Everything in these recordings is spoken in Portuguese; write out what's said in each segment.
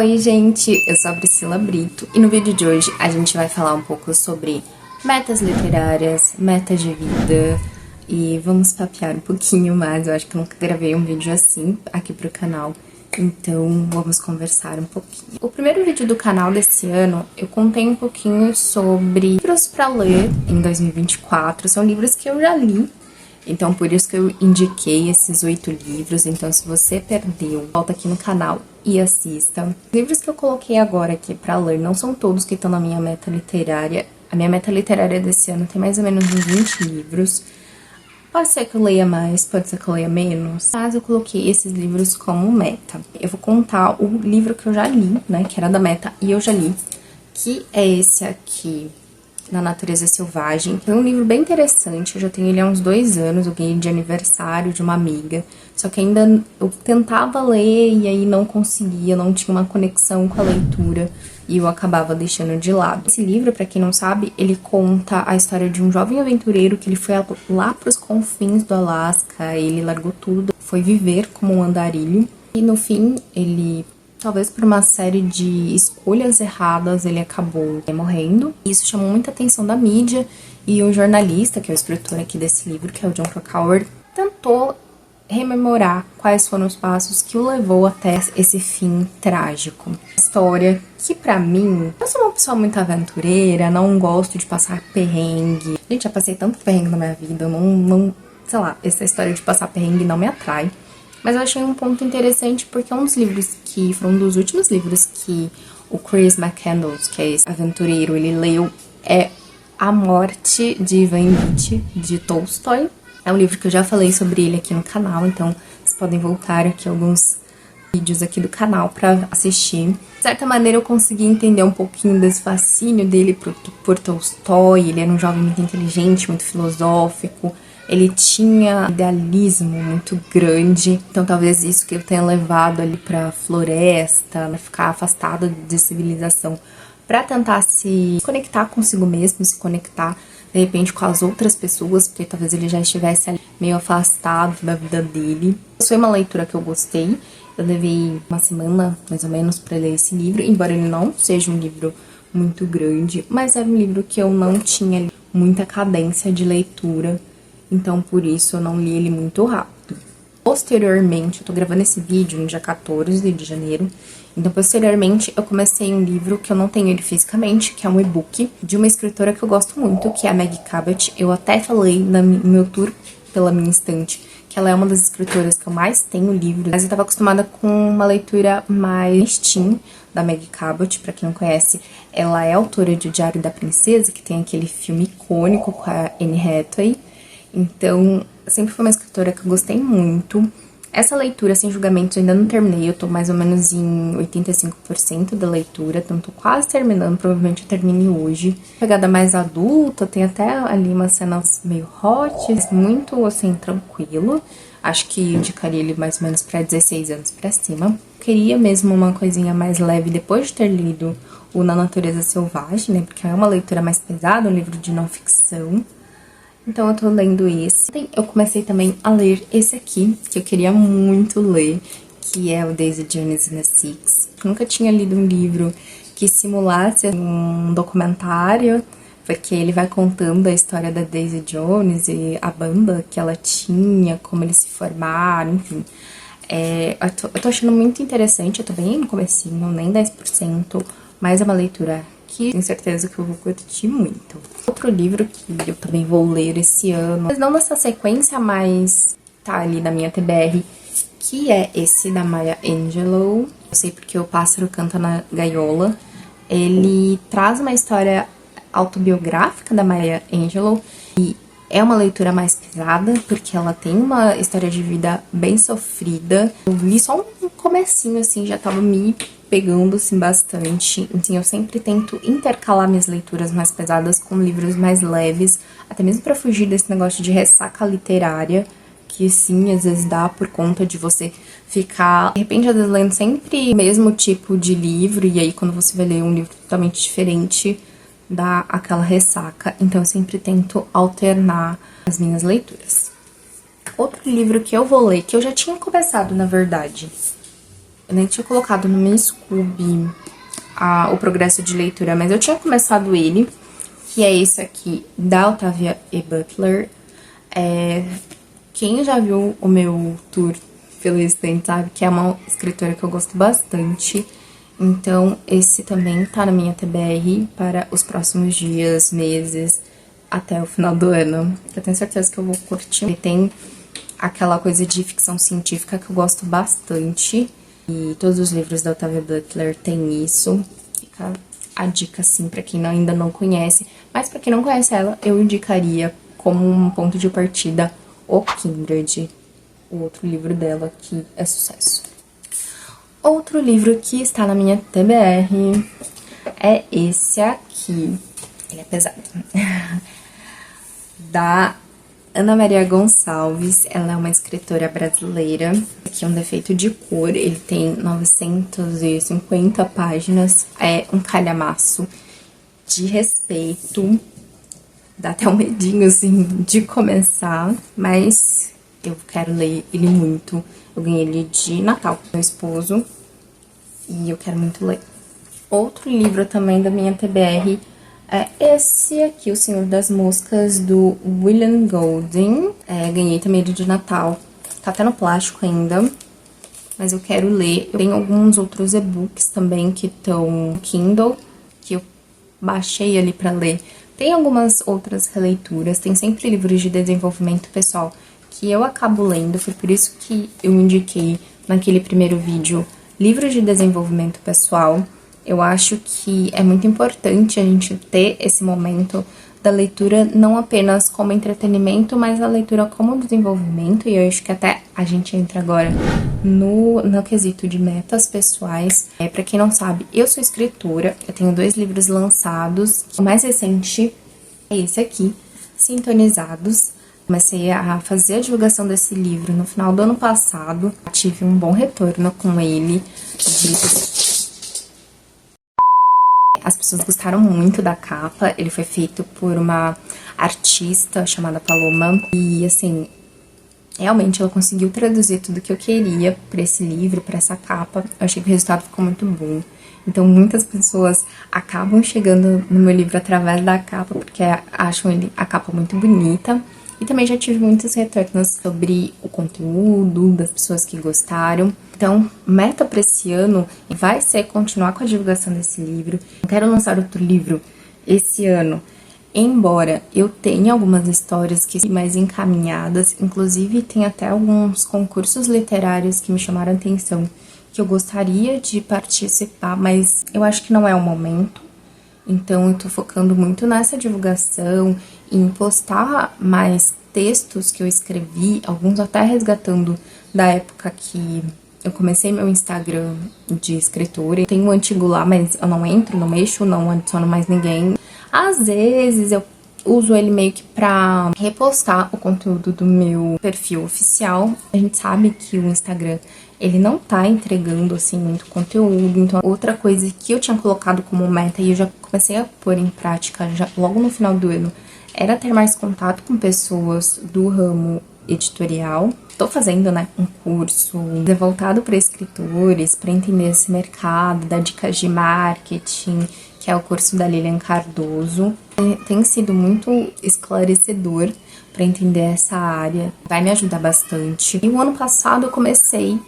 Oi gente, eu sou a Priscila Brito e no vídeo de hoje a gente vai falar um pouco sobre metas literárias, metas de vida e vamos papear um pouquinho mais. Eu acho que eu nunca gravei um vídeo assim aqui pro canal, então vamos conversar um pouquinho. O primeiro vídeo do canal desse ano eu contei um pouquinho sobre livros pra ler em 2024, são livros que eu já li. Então, por isso que eu indiquei esses 8 livros. Então, se você perdeu, volta aqui no canal e assista. Os livros que eu coloquei agora aqui pra ler não são todos que estão na minha meta literária. A minha meta literária desse ano tem mais ou menos uns 20 livros. Pode ser que eu leia mais, pode ser que eu leia menos. Mas eu coloquei esses livros como meta. Eu vou contar o livro que eu já li, né, que era da meta, e eu já li, que é esse aqui, Na Natureza Selvagem. É um livro bem interessante, eu já tenho ele há uns 2 anos, eu ganhei de aniversário de uma amiga, só que ainda eu tentava ler e aí não conseguia, não tinha uma conexão com a leitura e eu acabava deixando de lado. Esse livro, pra quem não sabe, ele conta a história de um jovem aventureiro que ele foi lá pros confins do Alasca, ele largou tudo, foi viver como um andarilho e no fim ele... talvez por uma série de escolhas erradas, ele acabou morrendo. Isso chamou muita atenção da mídia e o jornalista, que é o escritor aqui desse livro, que é o Jon Krakauer, tentou rememorar quais foram os passos que o levou até esse fim trágico. História que, pra mim, eu sou uma pessoa muito aventureira, não gosto de passar perrengue. Gente, já passei tanto perrengue na minha vida, eu não sei lá, essa história de passar perrengue não me atrai. Mas eu achei um ponto interessante porque um dos livros que foi um dos últimos livros que o Chris McCandless, que é esse aventureiro, ele leu, é A Morte de Ivan Ilitch, de Tolstói. É um livro que eu já falei sobre ele aqui no canal, então vocês podem voltar aqui alguns vídeos aqui do canal pra assistir. De certa maneira eu consegui entender um pouquinho desse fascínio dele por Tolstói. Ele era um jovem muito inteligente, muito filosófico. Ele tinha um idealismo muito grande, então talvez isso que ele tenha levado ali pra floresta, né, ficar afastado de civilização, pra tentar se conectar consigo mesmo, se conectar de repente com as outras pessoas, porque talvez ele já estivesse ali meio afastado da vida dele. Foi uma leitura que eu gostei, eu levei uma semana mais ou menos pra ler esse livro, embora ele não seja um livro muito grande, mas era um livro que eu não tinha muita cadência de leitura. Então, por isso, eu não li ele muito rápido. Posteriormente, eu tô gravando esse vídeo no dia 14 de janeiro. Então, posteriormente, eu comecei um livro que eu não tenho ele fisicamente, que é um e-book, de uma escritora que eu gosto muito, que é a Meg Cabot. Eu até falei no meu tour pela minha estante que ela é uma das escritoras que eu mais tenho livros. Mas eu tava acostumada com uma leitura mais teen da Meg Cabot. Pra quem não conhece, ela é autora de O Diário da Princesa, que tem aquele filme icônico com a Anne Hathaway. Então, sempre foi uma escritora que eu gostei muito. Essa leitura, sem julgamentos, eu ainda não terminei. Eu tô mais ou menos em 85% da leitura, então tô quase terminando. Provavelmente eu termine hoje. Pegada mais adulta, tem até ali umas cenas meio hot, muito, assim, tranquilo. Acho que indicaria ele mais ou menos pra 16 anos pra cima. Queria mesmo uma coisinha mais leve depois de ter lido o Na Natureza Selvagem, né? Porque é uma leitura mais pesada, um livro de não ficção. Então eu tô lendo esse. Eu comecei também a ler esse aqui, que eu queria muito ler, que é o Daisy Jones and the Six. Eu nunca tinha lido um livro que simulasse um documentário, porque ele vai contando a história da Daisy Jones e a banda que ela tinha, como eles se formaram, enfim. Eu tô achando muito interessante, eu tô bem no comecinho, nem 10%, mas é uma leitura que tenho certeza que eu vou curtir muito. Outro livro que eu também vou ler esse ano, mas não nessa sequência, mas tá ali na minha TBR, que é esse da Maya Angelou. Eu sei porque o pássaro canta na gaiola. Ele traz uma história autobiográfica da Maya Angelou e é uma leitura mais pesada, porque ela tem uma história de vida bem sofrida. Eu li só um comecinho, assim, já tava me pegando, assim, bastante. Assim, eu sempre tento intercalar minhas leituras mais pesadas com livros mais leves, até mesmo pra fugir desse negócio de ressaca literária, que, sim, às vezes dá por conta de você ficar, de repente, às vezes, lendo sempre o mesmo tipo de livro, e aí, quando você vai ler um livro totalmente diferente, dá aquela ressaca. Então, eu sempre tento alternar as minhas leituras. Outro livro que eu vou ler, que eu já tinha começado, na verdade, Eu nem tinha colocado no meu Scooby o progresso de leitura, mas eu tinha começado ele, que é esse aqui, da Octavia E. Butler. Quem já viu o meu tour pelo estante sabe que é uma escritora que eu gosto bastante. Então, esse também tá na minha TBR para os próximos dias, meses, até o final do ano. Eu tenho certeza que eu vou curtir. Ele tem aquela coisa de ficção científica que eu gosto bastante. E todos os livros da Octavia Butler tem isso. Fica a dica, assim, pra quem ainda não conhece. Mas pra quem não conhece ela, eu indicaria como um ponto de partida o Kindred, o outro livro dela que é sucesso. Outro livro que está na minha TBR é esse aqui. Ele é pesado. Da Ana Maria Gonçalves. Ela é uma escritora brasileira. Aqui é um defeito de cor. Ele tem 950 páginas. É um calhamaço de respeito. Dá até um medinho, assim, de começar. Mas eu quero ler ele muito. Eu ganhei ele de Natal com meu esposo. E eu quero muito ler. Outro livro também da minha TBR é esse aqui, O Senhor das Moscas, do William Golding. Ganhei também ele de Natal. Tá até no plástico ainda. Mas eu quero ler. Eu tenho alguns outros e-books também que estão no Kindle, que eu baixei ali pra ler. Tem algumas outras releituras. Tem sempre livros de desenvolvimento pessoal que eu acabo lendo. Foi por isso que eu indiquei naquele primeiro vídeo livros de desenvolvimento pessoal. Eu acho que é muito importante a gente ter esse momento da leitura não apenas como entretenimento, mas a leitura como desenvolvimento. E eu acho que até a gente entra agora no quesito de metas pessoais. Pra quem não sabe, eu sou escritora, eu tenho 2 livros lançados. O mais recente é esse aqui, Sintonizados. Comecei a fazer a divulgação desse livro no final do ano passado. Tive um bom retorno com ele. As pessoas gostaram muito da capa. Ele foi feito por uma artista chamada Paloma. E, assim, realmente ela conseguiu traduzir tudo que eu queria pra esse livro, pra essa capa. Eu achei que o resultado ficou muito bom. Então, muitas pessoas acabam chegando no meu livro através da capa, porque acham a capa muito bonita. E também já tive muitos retornos sobre o conteúdo, das pessoas que gostaram. Então, meta para esse ano vai ser continuar com a divulgação desse livro. Eu quero lançar outro livro esse ano, embora eu tenha algumas histórias que são mais encaminhadas. Inclusive, tem até alguns concursos literários que me chamaram a atenção, que eu gostaria de participar, mas eu acho que não é o momento. Então, eu tô focando muito nessa divulgação, em postar mais textos que eu escrevi, alguns até resgatando da época que eu comecei meu Instagram de escritora. Tem um antigo lá, mas eu não entro, não mexo, não adiciono mais ninguém. Às vezes, eu uso ele meio que pra repostar o conteúdo do meu perfil oficial. A gente sabe que o Instagram, ele não tá entregando, assim, muito conteúdo. Então, outra coisa que eu tinha colocado como meta e eu já comecei a pôr em prática já logo no final do ano era ter mais contato com pessoas do ramo editorial. Tô fazendo, né, um curso voltado para escritores, para entender esse mercado, dar dicas de marketing, que é o curso da Lilian Cardoso. Tem sido muito esclarecedor para entender essa área, vai me ajudar bastante. E o ano passado eu comecei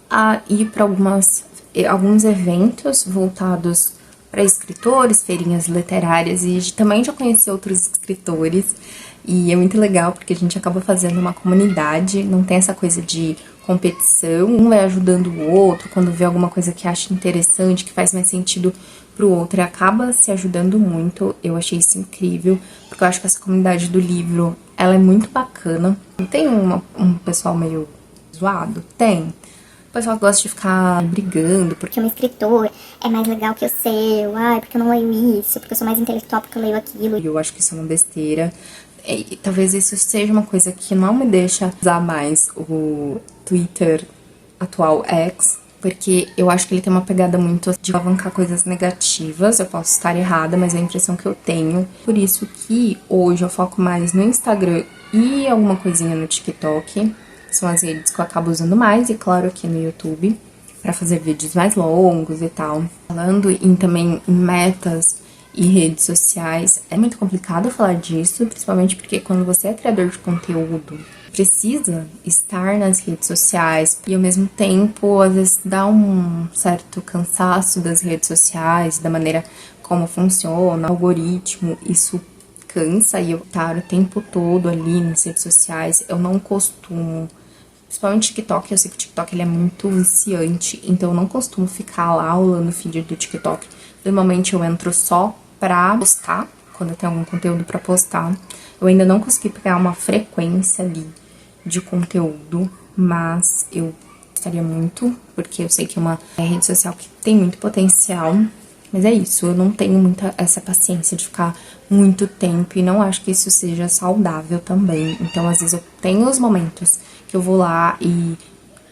a ir para alguns eventos voltados para escritores, feirinhas literárias, e também já conheci outros escritores. E é muito legal porque a gente acaba fazendo uma comunidade, não tem essa coisa de competição, um vai ajudando o outro quando vê alguma coisa que acha interessante, que faz mais sentido pro outro, e acaba se ajudando muito. Eu achei isso incrível, porque eu acho que essa comunidade do livro, ela é muito bacana. Tem um pessoal meio zoado? Tem. O pessoal gosta de ficar brigando, porque uma escritora é mais legal que o seu, ai, porque eu não leio isso, porque eu sou mais intelectual porque eu leio aquilo. eu acho que isso é uma besteira. E talvez isso seja uma coisa que não me deixa usar mais o Twitter atual X, porque eu acho que ele tem uma pegada muito de alavancar coisas negativas. Eu posso estar errada, mas é a impressão que eu tenho. Por isso que hoje eu foco mais no Instagram e alguma coisinha no TikTok. São as redes que eu acabo usando mais, e claro, aqui no YouTube, para fazer vídeos mais longos e tal. Falando também em metas e redes sociais, é muito complicado falar disso, principalmente porque quando você é criador de conteúdo, precisa estar nas redes sociais e ao mesmo tempo, às vezes dá um certo cansaço das redes sociais, da maneira como funciona, o algoritmo, isso cansa e eu estar o tempo todo ali nas redes sociais, eu não costumo. Principalmente TikTok, eu sei que o TikTok ele é muito viciante, então eu não costumo ficar lá rolando o feed do TikTok. Normalmente eu entro só pra postar, quando eu tenho algum conteúdo pra postar. Eu ainda não consegui pegar uma frequência ali de conteúdo, mas eu gostaria muito, porque eu sei que é uma rede social que tem muito potencial. Mas é isso, eu não tenho muita essa paciência de ficar muito tempo e não acho que isso seja saudável também. Então, às vezes, eu tenho os momentos que eu vou lá e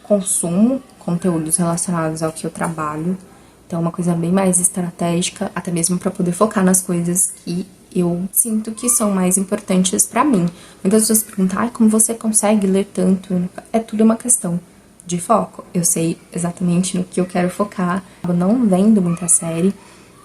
consumo conteúdos relacionados ao que eu trabalho. Então, é uma coisa bem mais estratégica, até mesmo para poder focar nas coisas que eu sinto que são mais importantes pra mim. Muitas pessoas perguntam, ai, como você consegue ler tanto? É tudo uma questão de foco. Eu sei exatamente no que eu quero focar. Eu não vendo muita série,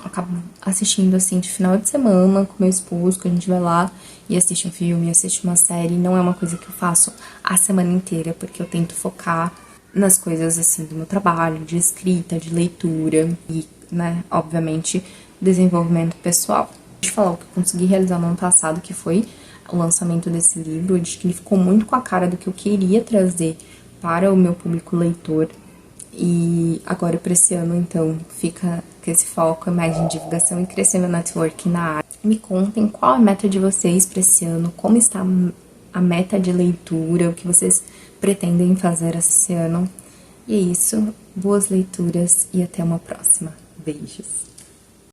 acabo assistindo assim de final de semana com meu esposo, que a gente vai lá e assiste um filme, assiste uma série. Não é uma coisa que eu faço a semana inteira, porque eu tento focar nas coisas assim do meu trabalho, de escrita, de leitura e, né, obviamente, desenvolvimento pessoal. Deixa eu falar o que eu consegui realizar no ano passado, que foi o lançamento desse livro. Eu acho que ele ficou muito com a cara do que eu queria trazer para o meu público leitor. E agora para esse ano, então, fica com esse foco mais em divulgação e crescer meu network na área. Me contem qual a meta de vocês para esse ano, como está a meta de leitura, o que vocês pretendem fazer esse ano. E é isso, boas leituras e até uma próxima. Beijos!